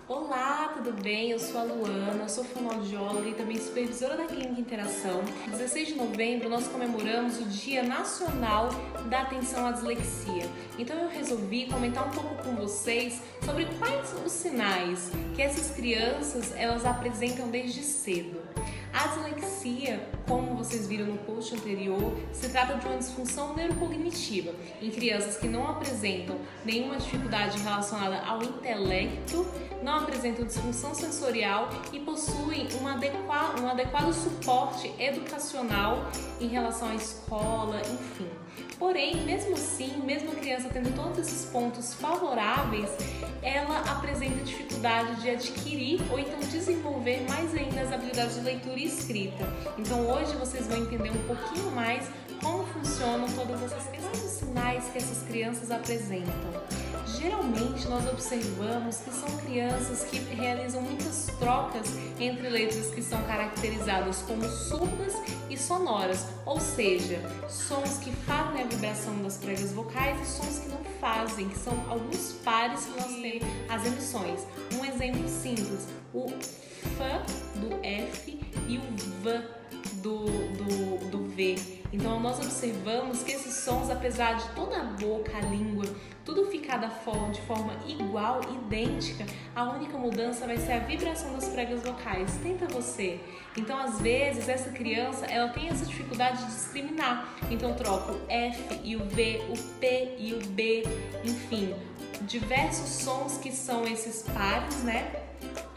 Olá, tudo bem? Eu sou a Luana, sou fonoaudióloga e também supervisora da Clínica Interação. 16 de novembro nós comemoramos o Dia Nacional da Atenção à Dislexia. Então eu resolvi comentar um pouco com vocês sobre quais os sinais que essas crianças elas apresentam desde cedo. A dislexia, como vocês viram no post anterior, se trata de uma disfunção neurocognitiva em crianças que não apresentam nenhuma dificuldade relacionada ao intelecto, não apresentam disfunção sensorial e possuem um adequado suporte educacional em relação à escola, enfim. Porém, mesmo assim, mesmo a criança tendo todos esses pontos favoráveis, ela apresenta dificuldade de adquirir ou então desenvolver mais ainda as habilidades de leitura e escrita. Então hoje vocês vão entender um pouquinho mais como funcionam todas essas questões, os sinais que essas crianças apresentam. Geralmente nós observamos que são crianças que realizam muitas trocas entre letras que são caracterizadas como surdas e sonoras, ou seja, sons que fazem a vibração das pregas vocais e sons que não fazem, que são alguns pares que nós temos as emissões. Um exemplo simples, o F do F e o V do V. Então nós observamos que esses sons, apesar de toda a boca, a língua, tudo ficar de forma igual, idêntica, a única mudança vai ser a vibração das pregas vocais. Tenta você. Então às vezes essa criança ela tem essa dificuldade de discriminar. Então troca o F e o V, o P e o B, enfim, diversos sons que são esses pares, né?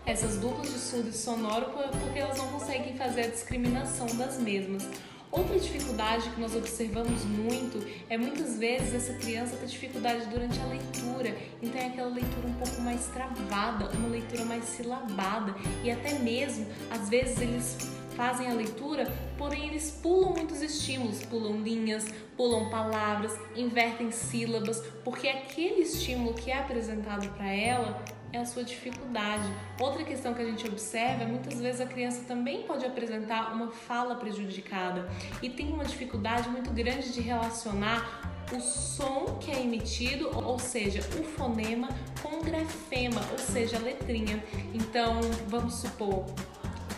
Essas duplas de surdo e sonoro, porque elas não conseguem fazer a discriminação das mesmas. Outra dificuldade que nós observamos muito é muitas vezes essa criança tem dificuldade durante a leitura, então é aquela leitura um pouco mais travada, uma leitura mais silabada e até mesmo, às vezes eles fazem a leitura, porém eles pulam muitos estímulos, pulam linhas, pulam palavras, invertem sílabas, porque aquele estímulo que é apresentado para ela é a sua dificuldade. Outra questão que a gente observa é muitas vezes a criança também pode apresentar uma fala prejudicada e tem uma dificuldade muito grande de relacionar o som que é emitido, ou seja, o fonema, com o grafema, ou seja, a letrinha. Então, vamos supor,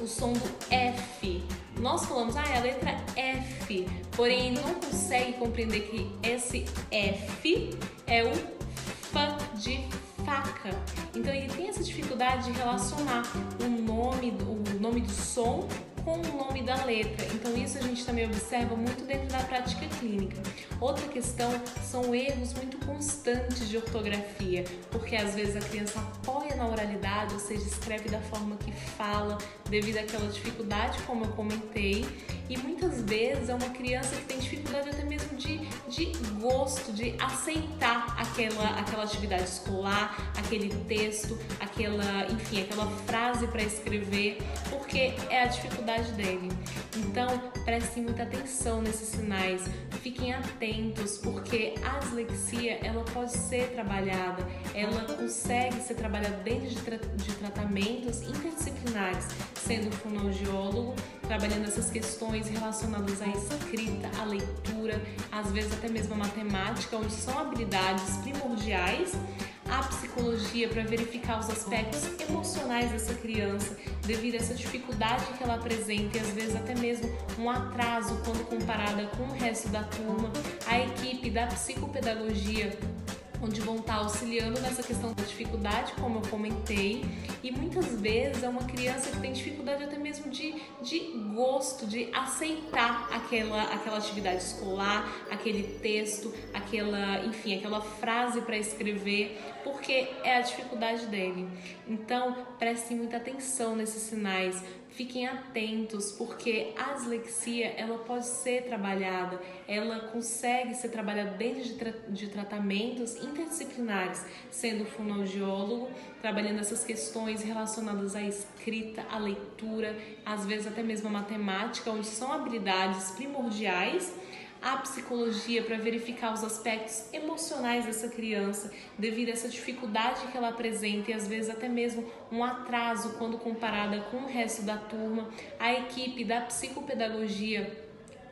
o som do F. Nós falamos, é a letra F, porém ele não consegue compreender que esse F é o F de faca. Então ele tem essa dificuldade de relacionar o nome do som com o nome da letra. Então isso a gente também observa muito dentro da prática clínica. Outra questão são erros muito constantes de ortografia, porque às vezes a criança apoia na oralidade, ou seja, escreve da forma que fala, devido àquela dificuldade, como eu comentei, e muitas vezes é uma criança que tem dificuldade até mesmo de gosto, de aceitar aquela atividade escolar, aquele texto, aquela frase para escrever, porque é a dificuldade dele. Então, prestem muita atenção nesses sinais, fiquem atentos, porque a dislexia ela pode ser trabalhada, ela consegue ser trabalhada dentro de tratamentos interdisciplinares, sendo o fonoaudiólogo, trabalhando essas questões relacionadas à escrita, à leitura, às vezes até mesmo a matemática, onde são habilidades primordiais, a psicologia para verificar os aspectos emocionais dessa criança, devido a essa dificuldade que ela apresenta e às vezes até mesmo um atraso quando comparada com o resto da turma, a equipe da psicopedagogia, onde vão estar auxiliando nessa questão da dificuldade, como eu comentei, e muitas vezes é uma criança que tem dificuldade até mesmo de gosto, de aceitar aquela atividade escolar, aquele texto, aquela frase para escrever, porque é a dificuldade dele. Então, prestem muita atenção nesses sinais, fiquem atentos, porque a dislexia ela pode ser trabalhada, ela consegue ser trabalhada dentro de tratamentos interdisciplinares, sendo o fonoaudiólogo, trabalhando essas questões relacionadas à escrita, à leitura, às vezes até mesmo a matemática, onde são habilidades primordiais, a psicologia para verificar os aspectos emocionais dessa criança, devido a essa dificuldade que ela apresenta e às vezes até mesmo um atraso quando comparada com o resto da turma, a equipe da psicopedagogia,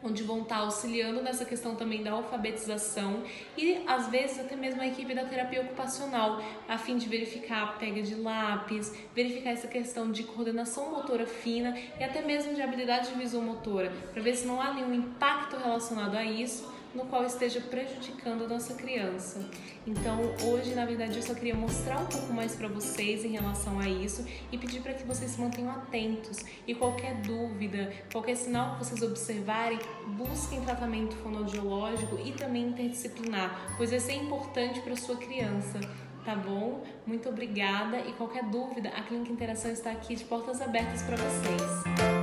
onde vão estar auxiliando nessa questão também da alfabetização e às vezes até mesmo a equipe da terapia ocupacional, a fim de verificar a pega de lápis, verificar essa questão de coordenação motora fina e até mesmo de habilidade visomotora, para ver se não há nenhum impacto relacionado a isso, no qual esteja prejudicando a nossa criança. Então, hoje, na verdade, eu só queria mostrar um pouco mais para vocês em relação a isso e pedir para que vocês se mantenham atentos e qualquer dúvida, qualquer sinal que vocês observarem, busquem tratamento fonoaudiológico e também interdisciplinar, pois vai ser importante para a sua criança. Tá bom? Muito obrigada e qualquer dúvida, a Clínica Interação está aqui de portas abertas para vocês.